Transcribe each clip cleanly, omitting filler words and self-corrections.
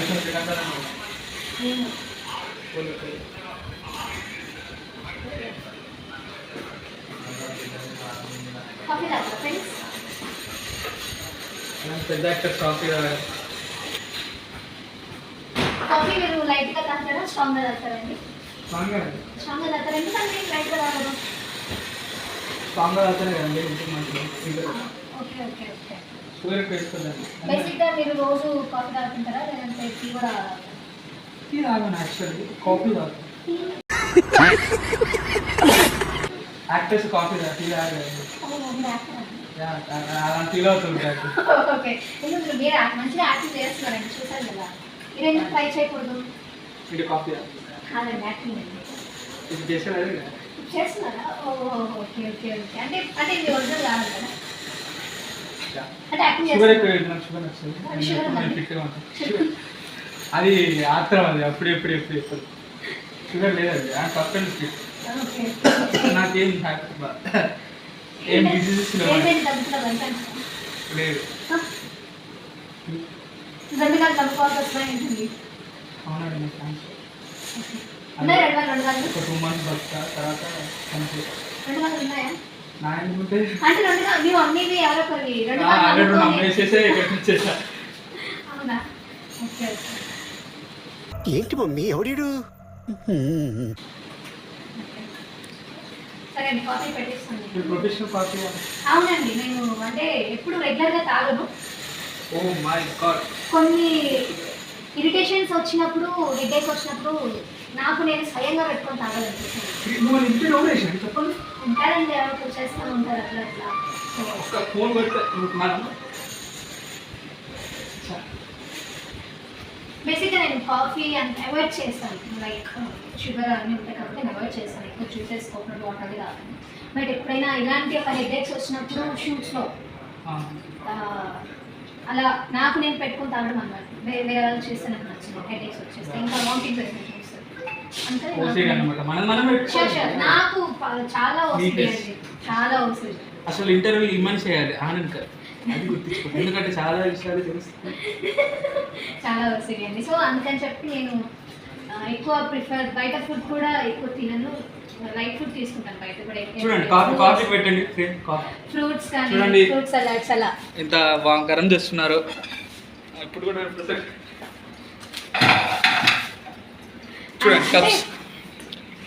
Coffee తాగుతారా friends? పెద్ద actor coffee తాగాలి. కాఫీ మీరు లైట్గా తాగుతారా స్ట్రాంగ్గా తాగుతారండి? స్ట్రాంగ్గా తాగుతారు. ఎందుకంటే లైట్గా తాగరు? స్ట్రాంగ్గా తాగుతానే కదండి ఇంటికి మంచిది. Okay okay okay. షుగర్ ఎక్కువ వేసుకోదండి. బేసిక్గా మీరు రోజు కాఫీ తాగుతుంటారా లేదంటే టీ కూడా? టీ తాగాను యాక్చువల్లీ, కాఫీ తాగుతాను. యాక్టర్స్ కాఫీ తాగు, టీ తాగలేదు. అలాంటి టీలో అవుతుంటారు. ఓకే. ఎందుకంటే మీరు మంచిగా యాక్టింగ్ చేస్తున్నారండి, చూసారు కదా. మీరు ఎందుకు ట్రై చేయకూడదు? ఇది కాఫీ కాదండి, యాక్టింగ్ అండి. ఇది చేసేది చేస్తున్నారా? Okay okay okay. అంటే అంటే ఇది ఒరిజినల్ కాదు కదా, అంటే యాక్టింగ్ షుగర్ చేస్తారు. ఎక్కువ నాకు షుగర్ వస్తుంది. ఫిట్గా ఉంటుంది. అది ఆత్రం, అది అప్పుడు ఎప్పుడు షుగర్ లేదు, అది పక్కన ఫిట్. నాకేం ఏం డిసీజెస్ లేదు. గంటకాలు కలుపుకోవాల్సి వస్తున్నాయి. అవునండి, నాకు థ్యాంక్స్. ఉన్నాయి 2 ఒక 2 months బతుకా, తర్వాత కంప్లీట్. 2 గంటలు ఉన్నాయా? నా ఎందుకుంటే అంటే 2 గంటలు మేము అన్నివి ఎవరో కొన్ని 2 అమ్మేసేసే ఇక్కడ వచ్చేసా. అవునా? Okay okay. ఏంటి మమ్మీ ఎవడీడు? సరే అండి, కాఫీ పెట్టేస్తాను. Professional coffee. అవునండి, నేను అంటే ఎప్పుడు రెగ్యులర్గా తాగను. Oh my god. కొన్ని ఇరిటేషన్స్ వచ్చినప్పుడు, హెడేక్ వచ్చినప్పుడు నాకు నేను స్వయంగా పెట్టుకొని తాగాలనిపిస్తుంది. చెప్పండి. ఉంటారండి, ఎవరు చేస్తూ ఉంటారు అట్లా అట్లా. ఒక్క ఫోన్ కొడితే మనం బేసిక్గా నేను కాఫీ అంత అవాయిడ్ చేస్తాను. లైక్ షుగర్ అన్నీ ఉంటాయి కాబట్టి నేను అవాయిడ్ చేస్తాను. ఎక్కువ జ్యూసెస్, కోకోనట్ వాటర్ అది కాదు. బట్ ఎప్పుడైనా ఇలాంటి ఒక హెడేక్స్ వచ్చినప్పుడు షూట్స్లో అలా నాకు నేను పెట్టుకుని తాగడం అన్నమాట. వేరే వాళ్ళు చేస్తే నాకు నచ్చింది. హెడేక్స్ వచ్చేస్తే ఇంకా వామిటింగ్ సెన్సేషన్ వస్తుంది. అంటే నాకు చాలా వస్తుంది అండి, చాలా వస్తుంది. అసలు ఇంటర్వ్యూ ఇమ్మని చేయాలి ఆనంద్, అది గుర్తించుకోండి, ఎందుకంటే చాలా విషయాలు తెలుస్తుంది. చాలా వస్తుంది అండి. సో అందుకని చెప్పి నేను ఎక్కువ ప్రిఫర్, బయట ఫుడ్ కూడా ఎక్కువ తినను. లైట్ ఫుడ్ తీసుకుంటాను బయట కూడా. చూడండి కాఫీ పెట్టండి, ఫ్రూట్స్ కానీ, చూడండి ఫ్రూట్ సలాడ్స్ అలా ఎంత వాంకరం చేస్తున్నారు. ఇప్పుడు కూడా చూడండి కప్స్.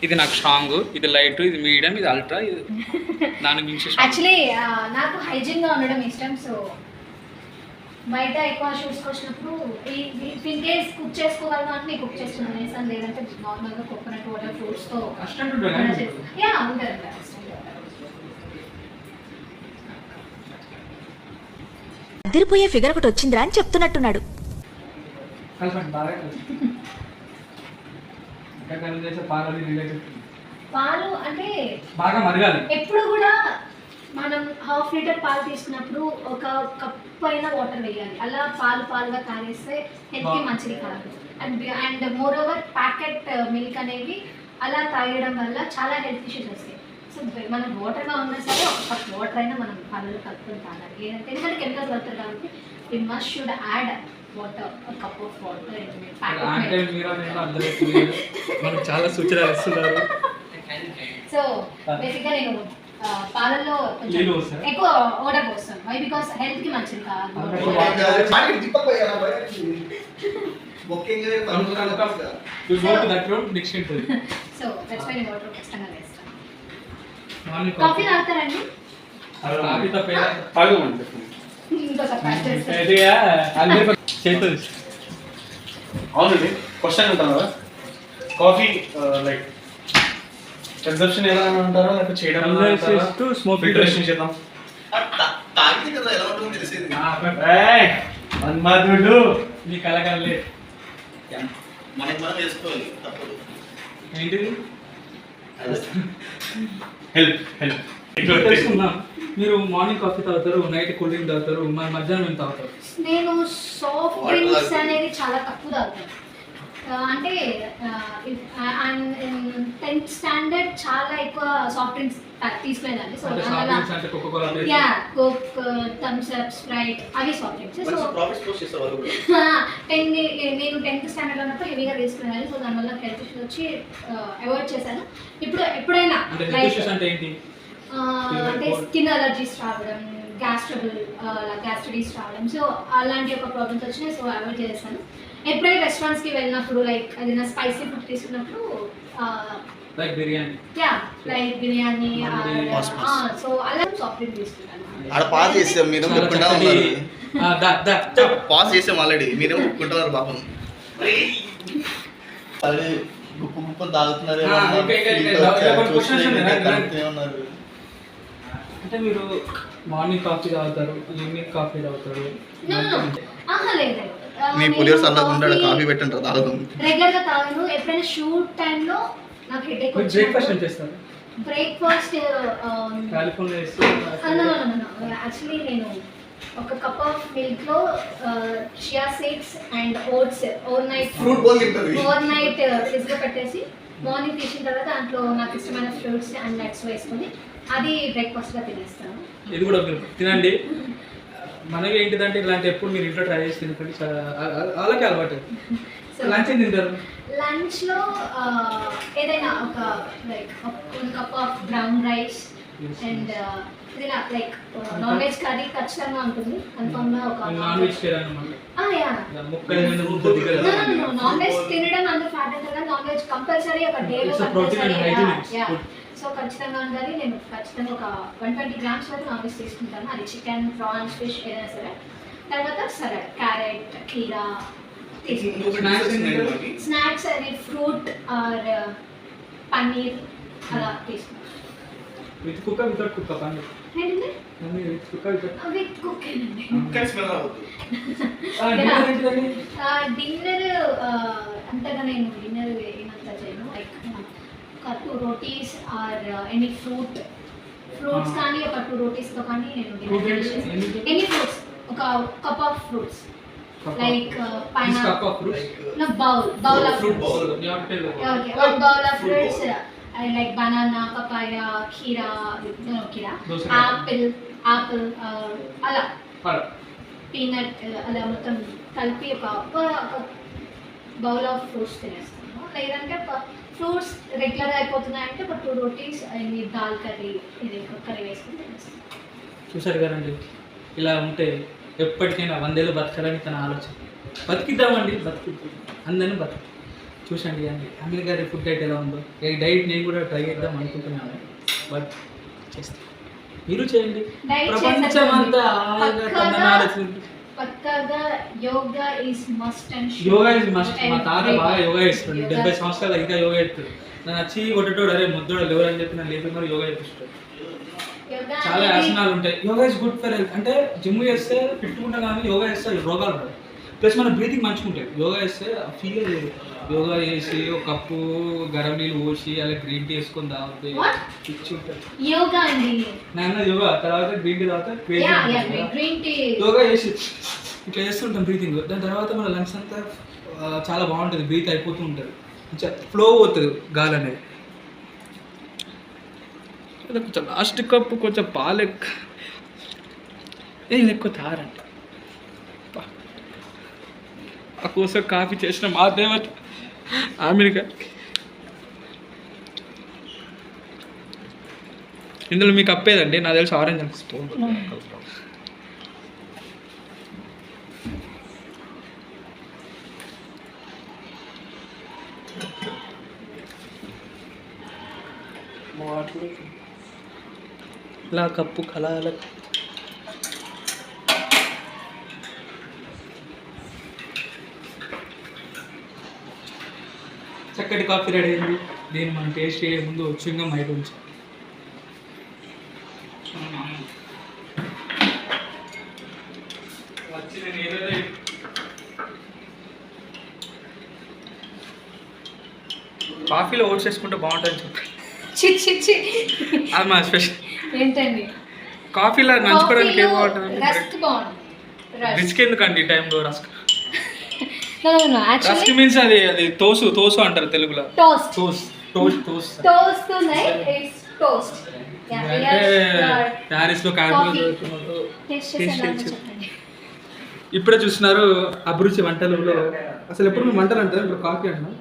ఇది నాకు స్ట్రాంగ్, ఇది లైట్, ఇది మీడియం, ఇది అల్ట్రా, ఇది దాని మించి. యాక్చువల్లీ నాకు హైజీన్గా ఉండడం ఇష్టం. సో బయట ఎక్కువ షూట్స్కి వచ్చినప్పుడు ఇన్ కేస్ కుక్ చేసుకోగలను అంటే నేను కుక్ చేస్తున్నాను వేసాను, లేదంటే నార్మల్గా కోకోనట్ వాటర్ ఫ్రూట్స్తో యా ఉంటుంది. అదిరిపోయే ఫిగర్ ఒకటి వచ్చిందిరా అని చెప్తున్నట్టున్నాడు. పాలు అంటే బాగా మరగాలి. ఎప్పుడు కూడా మనం 1/2 లీటర్ పాలు తీసుకున్నప్పుడు ఒక కప్ అయినా వాటర్ వేయాలి. అలా పాలుగా తాగేస్తే హెల్త్కి మంచిది కాదు. And more over packet milk అనేవి అలా తాగడం వల్ల చాలా హెల్త్ ఇష్యూస్ వస్తాయి. సో మనం వాటర్గా ఉన్నా సరే ఒక కప్ వాటర్ అయినా మనం పాలలో కలుపుకొని తాగాలి. ఎందుకంటే కెమికల్స్ కలుపుతారు కాబట్టి we must should add water, cup of water. చాలా సూచనలు ఇస్తున్నారు. సో బేసిక్గా నేను పాలల్లో ఎక్కువ వాటర్ పోస్తాను. వై బికాస్ హెల్త్కి మంచిది కాదు. సో దట్స్ వై నేను వాటర్ ఖచ్చితంగా వేస్తాను. కాఫీ తాగుతారండి? అవునండి, క్వశ్చన్ ఉంటారా? కాఫీ లైక్ కన్సంప్షన్ ఎలా అంటారా, లేకపోతే చేయడం ఫిల్టరేషన్ చేద్దాం. మన్మధుడు నీ కలగలే ఏంటిది? హెల్ప్ మీరు మార్నింగ్ కాఫీ తాగుతారు, నైట్ కూల్ డ్రింక్ తాగుతారు, మధ్యాహ్నం ఏం తాగుతారు? నేను సాఫ్ట్ డ్రింక్స్ అనేది చాలా తక్కువ తాగుతాను. అంటే 10th స్టాండర్డ్ చాలా ఎక్కువ సాఫ్ట్ డ్రింక్స్ తీసుకునేదాన్ని. సో అంటే కోకోకోలా యా కోక్, థమ్స్ అప్, స్ప్రైట్ అవి సాఫ్ట్ డ్రింక్స్. సో నేను 10th స్టాండర్డ్ ఉన్నప్పుడు హెవీగా తీసుకునేదాన్ని. సో దానివల్ల హెల్త్ ఇష్యూస్ వచ్చి అవాయిడ్ చేశాను. ఇప్పుడు ఎప్పుడైనా అంటే స్కిన్ అలర్జీస్ రావడం, గ్యాస్ట్రైటిస్ రావడం, సో అలాంటి ఒక ప్రాబ్లమ్స్ వచ్చినాయి. సో అవాయిడ్ చేశాను. ఎప్పుడైనా రెస్టారెంట్స్కి వెళ్ళినప్పుడు లైక్ ఏదైనా స్పైసీ ఫుడ్ తీసుకున్నప్పుడు లైక్ బిర్యానీ సో అలా సాఫ్ట్ డ్రింక్ తీసుకుంటాను. ఆడ పాస్ చేసాం, మీరు ఒప్పుకుంటా ఉన్నారు. పాస్ చేసాం ఆల్రెడీ, మీరేమో ఒప్పుకుంటున్నారు పాపం. అది గుప్పు గుప్పు తాగుతున్నారు. అంటే మీరు మార్నింగ్ కాఫీ తాగుతారు, ఈవినింగ్ కాఫీ తాగుతారు. లేదు మీ పులియర్ సల్లగా ఉంటాడు, కాఫీ పెట్టంటారు తాగుతాం. రెగ్యులర్గా తాగను. ఎప్పుడైనా షూట్ టైంలో నాకు హెడేక్ బ్రేక్ఫాస్ట్ ఏం చేస్తారు? బ్రేక్ఫాస్ట్ కాలిఫోర్నియా యాక్చువల్లీ నేను ఒక కప్ ఆఫ్ మిల్క్ లో chia seeds and oats overnight fridge లో పెట్టేసి మార్నింగ్ తీసిన తర్వాత దాంట్లో నాకు ఇష్టమైన ఫ్రూట్స్ అండ్ నట్స్ వేసుకొని అది బ్రేక్ఫాస్ట్ గా తినేస్తాను. ఇది కూడా మీరు తినండి. మనకి ఏంటిదంటే ఇలాంటి ఎప్పుడు మీరు ఇంట్లో ట్రై చేసి తినండి, అలాగే అలవాటు. లంచ్ ఏం తింటారు? లంచ్ లో ఏదైనా ఒక like 1 cup of brown rice and ఏదైనా లైక్ నాన్ వెజ్ కర్రీ ఖచ్చితంగా ఉంటుంది. కన్ఫర్మ్ గా ఒక నాన్ వెజ్ నాన్ వెజ్ తినడం అంత ఫ్యాట్ అవుతుంది కదా. నాన్ వెజ్ కంపల్సరీ ఒక డేలో సో ఖచ్చితంగా ఉండాలి. నేను ఖచ్చితంగా ఒక 120 గ్రామ్స్ వరకు నాన్ వెజ్ తీసుకుంటాను. అది చికెన్, ప్రాన్స్, ఫిష్ ఏదైనా సరే. తర్వాత సలాడ్, క్యారెట్, కీరా స్నాక్స్ అని ఫ్రూట్ ఆర్ పన్నీర్ అలా తీసుకుంటాను. విత్ కుక్క వితౌట్ కుక్క పన్నీర్ ఏంటంటే విత్ కుక్క విత్ కుక్ అండి. డిన్నర్ అంతగా నేను డిన్నర్ ఏమంతా చేయను. లైక్ ఒక 2 రోటీస్ ఆర్ ఎనీ ఫ్రూట్స్ కానీ ఒక 2 రోటీస్తో కానీ నేను ఎనీ ఫ్రూట్స్, ఒక cup of fruits like pineapple, no bowl of fruits. Okay, one bowl of fruits. I like banana, papaya, kheera, apple, ala peanut, ala మొత్తం కలిపి ఒక బౌల్ ఆఫ్ ఫ్రూట్స్ తినేస్తాను. లేదంటే ఫ్రూట్స్ రెగ్యులర్ అయిపోతున్నాయంటే ఒక 2 రోటీస్ అండ్ దాల్ కర్రీ, ఇది curry వేసుకుని తినేస్తాను. చూసారు కదండి, ఇలా ఉంటే ఎప్పటికైనా 100 ఏళ్ళు బతకాలని తన ఆలోచన. బతికిద్దామండి, అందరినీ బతుకు. చూసండి అండి అమీర్ గారి ఫుడ్ డైట్ ఎలా ఉందో. ఈ డైట్ నేను కూడా ట్రై చేద్దాం అనుకుంటున్నాను, బట్ చేస్తాను. మీరు చేయండి. ప్రపంచం అంతా యోగా ఇస్ మస్ట్. మా తాత బాగా యోగా చేస్తుంది, 70 సంవత్సరాలు ఇంకా యోగా చేస్తుంది. నన్ను వచ్చి కొట్టేటోడు అరే ముద్దోడు లేవరని చెప్పి నన్ను లేపి మరి యోగా చేపిస్తాడు. చాలా ఆసనాలు ఉంటాయి. Yoga is good for health. అంటే జిమ్ చేస్తే ఫిట్ ఉంటాం కానీ యోగా చేస్తే రోగాలు రావు. ప్లస్ మన బ్రీతింగ్ మంచిగా ఉంటుంది. యోగా చేస్తే ఫీల్ లేదు. యోగా చేసి ఒక కప్పు గరం నీళ్ళు పోసి అలా గ్రీన్ టీ వేసుకొని తాగితే పిచ్చి ఉంటుంది. యోగా అండి నాన్న యోగా తర్వాత గ్రీన్ టీ తాగితే యోగా చేసి ఇట్లా చేస్తుంటాం బ్రీతింగ్. దాని తర్వాత మన లంగ్స్ అంతా చాలా బాగుంటుంది, బ్రీత్ అయిపోతూ ఉంటుంది, కొంచెం ఫ్లో అవుతుంది గాలి అనేది. కొంచెం లాస్ట్ కప్పు కొంచెం పాలు ఎక్కువ తారండి. ఆ కోసం కాఫీ చేసిన మా దేవత అమెరికా. ఇందులో మీకు అప్పేదండి నాకు తెలిసి ఆరెంజ్ అనిపిస్తుంది. ఇలా కప్పు కలాల చక్కటి కాఫీ రెడీ అయింది. దీన్ని మనం టేస్ట్ చేసే ముందు చింగం బయట ఉంచాం. కాఫీలో ఓట్స్ వేసుకుంటే బాగుంటుంది చెప్పి అది మా స్పెషల్. ఏంటండి కాఫీలో నంచుకోవడానికి ఏం బాగుంటుంది? రస్క్ బాగుంటుంది. రిస్క్ ఎందుకండి ఈ టైంలో రస్క్? రస్క్ యాక్చువల్లీ మీన్స్ అది తోసు అంటారు తెలుగులో. Toast toast toast it's toast అంటే ప్యారిస్ లో టేస్ట్ టేస్ట్ చేసి చెప్పండి. ఇప్పుడే చూస్తున్నారు అభిరుచి వంటలలో. అసలు ఎప్పుడు మేము వంటలు అంటారు, ఇప్పుడు కాఫీ అంటాం.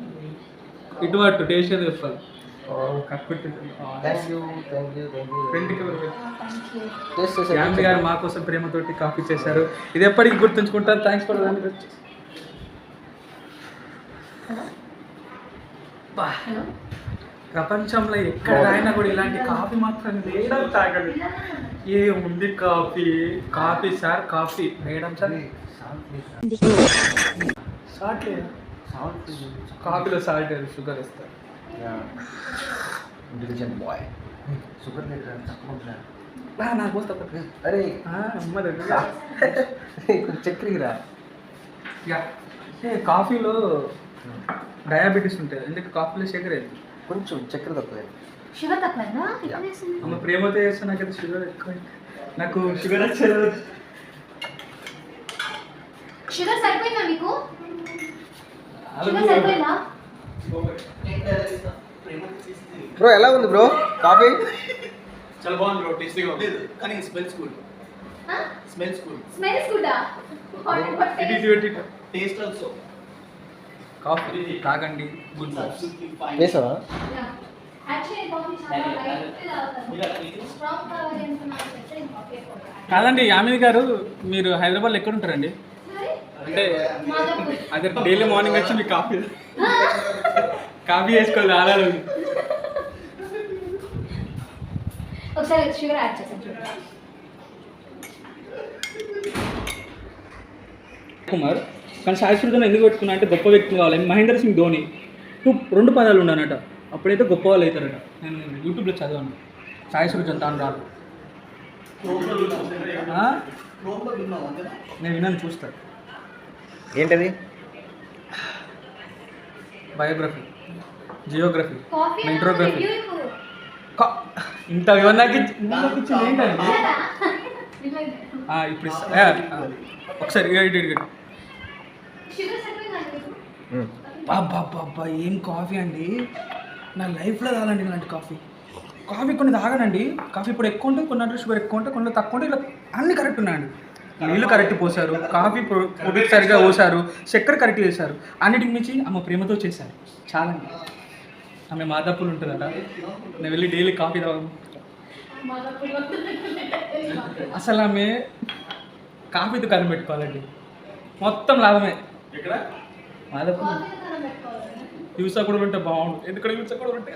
ఇటు టేస్ట్ అనేది చెప్పాలి. ఫ్యామిలీ గారు మా కోసం ప్రేమతోటి కాఫీ చేశారు. ఇది ఎప్పటికీ గుర్తుంచుకుంటారు. థ్యాంక్స్ ఫర్ ప్రపంచంలో ఎక్కడ అయినా కూడా ఇలాంటి కాఫీ మాత్రం వేయడం తాగదు. ఏముంది కాఫీ సార్, కాఫీ వేయడం సార్. సాల్ట్ లేదా? కాఫీలో సాల్ట్ లేదు, షుగర్ వేస్తారు. బాయ్ షుగర్ నాకు పోస్తా. అరే అమ్మ దగ్గర చక్కెర కాఫీలో డయాబెటీస్ ఉంటుంది, ఎందుకు కాఫీలో షుగర్ వేస్తుంది. కొంచెం చక్కెర తక్కువ. షుగర్ తక్కువైందా? అమ్మ ప్రేమతో చేస్తే నాకైతే షుగర్ ఎక్కువ. నాకు షుగర్ వచ్చేది. షుగర్ సరిపోయిందా మీకు? షుగర్ సరిపోయిందా? బ్రో ఎలా ఉంది బ్రో కాఫీ? చాలా బాగుంది బ్రో, టేస్టీగా ఉంది. కానీ smells good. Smells good. Smells good. Taste also. Coffee తాగండి, గుడ్. వేసావా? యాక్చువల్లీ కాఫీ చాలా లైట్ తాగుతాను. స్ట్రాంగ్ కావాలి అనుకున్నాను చెప్తే కాఫీ కాదండి యామిని గారు, మీరు హైదరాబాద్లో ఎక్కడ ఉంటారండి? అంటే అదే డైలీ మార్నింగ్ వచ్చి మీకు కాఫీ వేసుకోవాలి ఆడాలి. ఒకసారి షుగర్ యాడ్ చేసాను చూడండి. కుమార్ కానీ సాయి సృజన్ ఎందుకు పెట్టుకున్నా అంటే గొప్ప వ్యక్తి కావాలి. మహేంద్ర సింగ్ ధోని 2 పదాలు ఉన్నానట, అప్పుడైతే గొప్ప వాళ్ళు అవుతారట. నేను యూట్యూబ్లో చదివాను. సాయి సృజన్ తాను రాదు. నేను విన్నాను, చూస్తాను. ఏంటది? బయోగ్రఫీ, జియోగ్రఫీ, కాఫీ మెట్రోగ్రఫీ. ఇంత వివరణకి ఇచ్చింది ఏంటండి? ఇప్పుడు ఒకసారి షుగర్ సరిపోయిందా మీకు? బాబా ఏం కాఫీ అండి, నా లైఫ్లో తాగాలండి ఇలాంటి కాఫీ. కొన్ని తాగనండి. కాఫీ ఇప్పుడు ఎక్కువ ఉంటుంది, కొన్ని షుగర్ ఎక్కువ ఉంటుంది, కొన్ని తక్కువ ఉంటుంది. ఇలా అన్ని కరెక్ట్ ఉన్నాయండి. నీళ్ళు కరెక్ట్ పోసారు, కాఫీ పొడి సరిగ్గా పోసారు, చక్కెర కరెక్ట్ చేశారు. అన్నిటికి మించి ఆమె ప్రేమతో చేశారు. చాలండి. ఆమె మాదాపూర్ ఉంటుందట, నేను వెళ్ళి డైలీ కాఫీ తాగను. అసలు ఆమె కాఫీతో కరం పెట్టుకోవాలండి, మొత్తం లాభమే. ఎక్కడ? మాదాపూర్ యూసా కూడా ఉంటే బాగుండు. ఎందుకంటే యూసా కూడా ఉంటే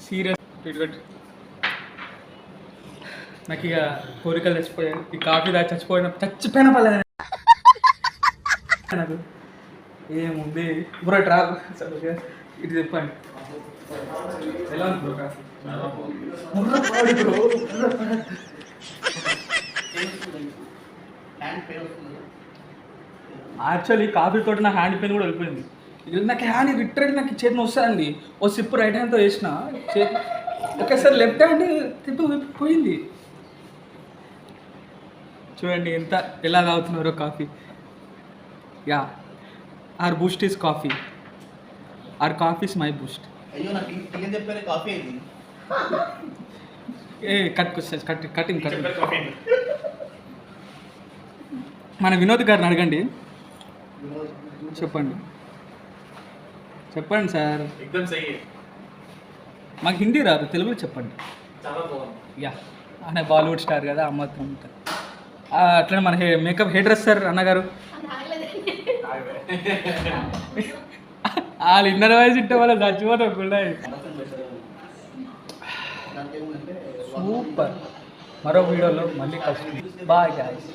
సీరియస్. నాకు ఇక కోరికలు చచ్చిపోయాయి. ఈ కాఫీ దాకా చచ్చిపోయిన పర్లేదు నాకు. ఏముంది బ్రో ట్రాప్ ఇటు చెప్పండి, ఎలా ఉంది బ్రో కాఫీ? యాక్చువల్లీ కాఫీ తోటి నా హ్యాండ్ పెయిన్ కూడా వెళ్ళిపోయింది. నాకు హ్యాండ్ రిటర్న్ నాకు చేతిని వస్తుందండి. ఓ సిప్ రైట్ హ్యాండ్తో వేసిన చేతి, ఒకేసారి లెఫ్ట్ హ్యాండ్ తిప్పి పోయింది. చూడండి ఎంత ఎలా తాగుతున్నారో coffee. Yeah, our boost is coffee, our coffee is my boost. అయ్యో నాకు ఏం చెప్పారు కాఫీ ఇది. కటింగ్ మన వినోద్ గారిని అడగండి, చెప్పండి సార్. ఎక్దమ్ సహీ. మాకు హిందీ రాదు, తెలుగులో చెప్పండి. చాలా బాగుంది. యా, అనే బాలీవుడ్ స్టార్ కదా, ఆ మాత్రం ఉంటుంది. అట్లనే మన మేకప్ హెయిర్ డ్రెస్సర్ అన్నగారు, వాళ్ళు ఇన్నర్ వాయిస్ ఇంటే వాళ్ళు చచ్చిపోతారు కూడా. సూపర్. మరో వీడియోలో మళ్ళీ కలుస్తుంది. Bye guys.